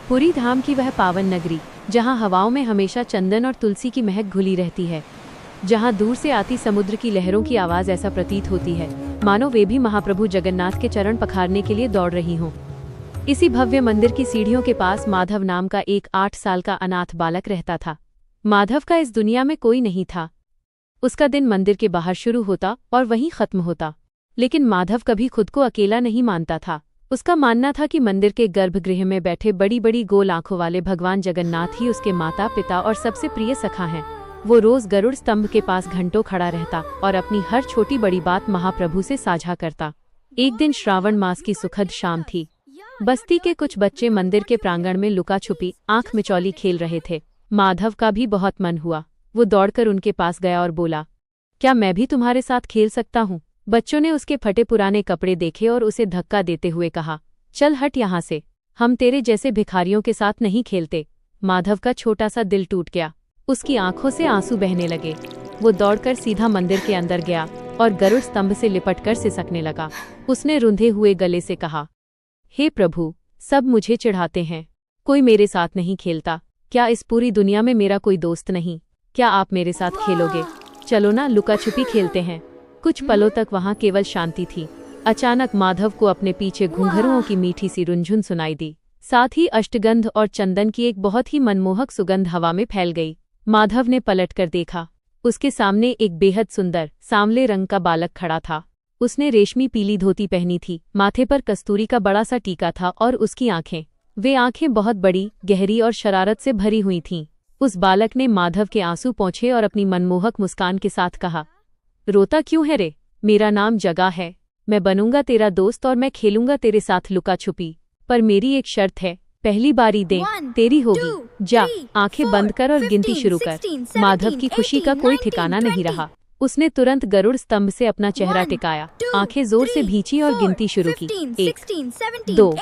पुरी धाम की वह पावन नगरी, जहां हवाओं में हमेशा चंदन और तुलसी की महक घुली रहती है, जहां दूर से आती समुद्र की लहरों की आवाज ऐसा प्रतीत होती है मानो वे भी महाप्रभु जगन्नाथ के चरण पखारने के लिए दौड़ रही हों। इसी भव्य मंदिर की सीढ़ियों के पास माधव नाम का एक 8 साल का अनाथ बालक रहता था। माधव का इस दुनिया में कोई नहीं था। उसका दिन मंदिर के बाहर शुरू होता और वहीं खत्म होता। लेकिन माधव कभी खुद को अकेला नहीं मानता था। उसका मानना था कि मंदिर के गर्भगृह में बैठे बड़ी बड़ी गोल आंखों वाले भगवान जगन्नाथ ही उसके माता पिता और सबसे प्रिय सखा हैं। वो रोज गरुड़ स्तंभ के पास घंटों खड़ा रहता और अपनी हर छोटी बड़ी बात महाप्रभु से साझा करता। एक दिन श्रावण मास की सुखद शाम थी। बस्ती के कुछ बच्चे मंदिर के प्रांगण में लुका छुपी आंख मिचौली खेल रहे थे। माधव का भी बहुत मन हुआ। वो दौड़कर उनके पास गया और बोला, क्या मैं भी तुम्हारे साथ खेल सकता हूँ? बच्चों ने उसके फटे पुराने कपड़े देखे और उसे धक्का देते हुए कहा, चल हट यहाँ से, हम तेरे जैसे भिखारियों के साथ नहीं खेलते। माधव का छोटा सा दिल टूट गया। उसकी आंखों से आंसू बहने लगे। वो दौड़कर सीधा मंदिर के अंदर गया और गरुड़ स्तंभ से लिपटकर सिसकने लगा। उसने रुंधे हुए गले से कहा, हे प्रभु, सब मुझे चिढ़ाते हैं, कोई मेरे साथ नहीं खेलता। क्या इस पूरी दुनिया में मेरा कोई दोस्त नहीं? क्या आप मेरे साथ खेलोगे? चलो ना, लुका छुपी खेलते हैं। कुछ पलों तक वहां केवल शांति थी। अचानक माधव को अपने पीछे घुंघरुओं की मीठी सी रुंझुन सुनाई दी। साथ ही अष्टगंध और चंदन की एक बहुत ही मनमोहक सुगंध हवा में फैल गई। माधव ने पलटकर देखा। उसके सामने एक बेहद सुंदर सांवले रंग का बालक खड़ा था। उसने रेशमी पीली धोती पहनी थी, माथे पर कस्तूरी का बड़ा सा टीका था और उसकी वे आंखें बहुत बड़ी, गहरी और शरारत से भरी हुई थीं। उस बालक ने माधव के आंसू पोंछे और अपनी मनमोहक मुस्कान के साथ कहा, रोता क्यों है रे? मेरा नाम जगा है। मैं बनूंगा तेरा दोस्त और मैं खेलूंगा तेरे साथ लुका छुपी, पर मेरी एक शर्त है, पहली बारी दे तेरी होगी। जा, आंखें बंद कर और गिनती शुरू कर। माधव की खुशी का कोई ठिकाना नहीं रहा। उसने तुरंत गरुड़ स्तंभ से अपना चेहरा टिकाया, आंखें जोर से भींची और गिनती शुरू की। 1, 2,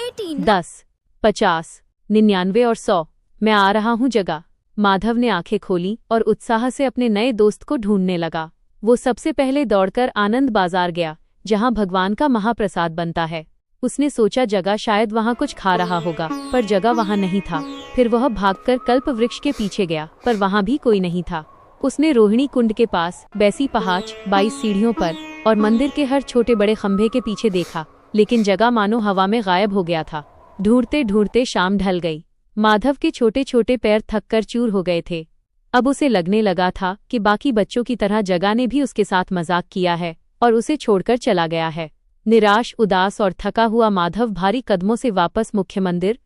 10, 50, 99 और 100। मैं आ रहा हूँ जगा। माधव ने आंखें खोली और उत्साह से अपने नए दोस्त को ढूंढने लगा। वो सबसे पहले दौड़कर आनंद बाजार गया, जहाँ भगवान का महाप्रसाद बनता है। उसने सोचा जगा शायद वहाँ कुछ खा रहा होगा, पर जगा वहाँ नहीं था। फिर वह भागकर कल्प वृक्ष के पीछे गया, पर वहाँ भी कोई नहीं था। उसने रोहिणी कुंड के पास, बैसी पहाच, 22 सीढ़ियों पर और मंदिर के हर छोटे बड़े खंभे के पीछे देखा, लेकिन जगा मानो हवा में गायब हो गया था। ढूंढते ढूंढते शाम ढल गई। माधव के छोटे छोटे पैर थककर चूर हो गए थे। अब उसे लगने लगा था कि बाकी बच्चों की तरह जगा ने भी उसके साथ मजाक किया है और उसे छोड़कर चला गया है। निराश, उदास और थका हुआ माधव भारी कदमों से वापस मुख्य मंदिर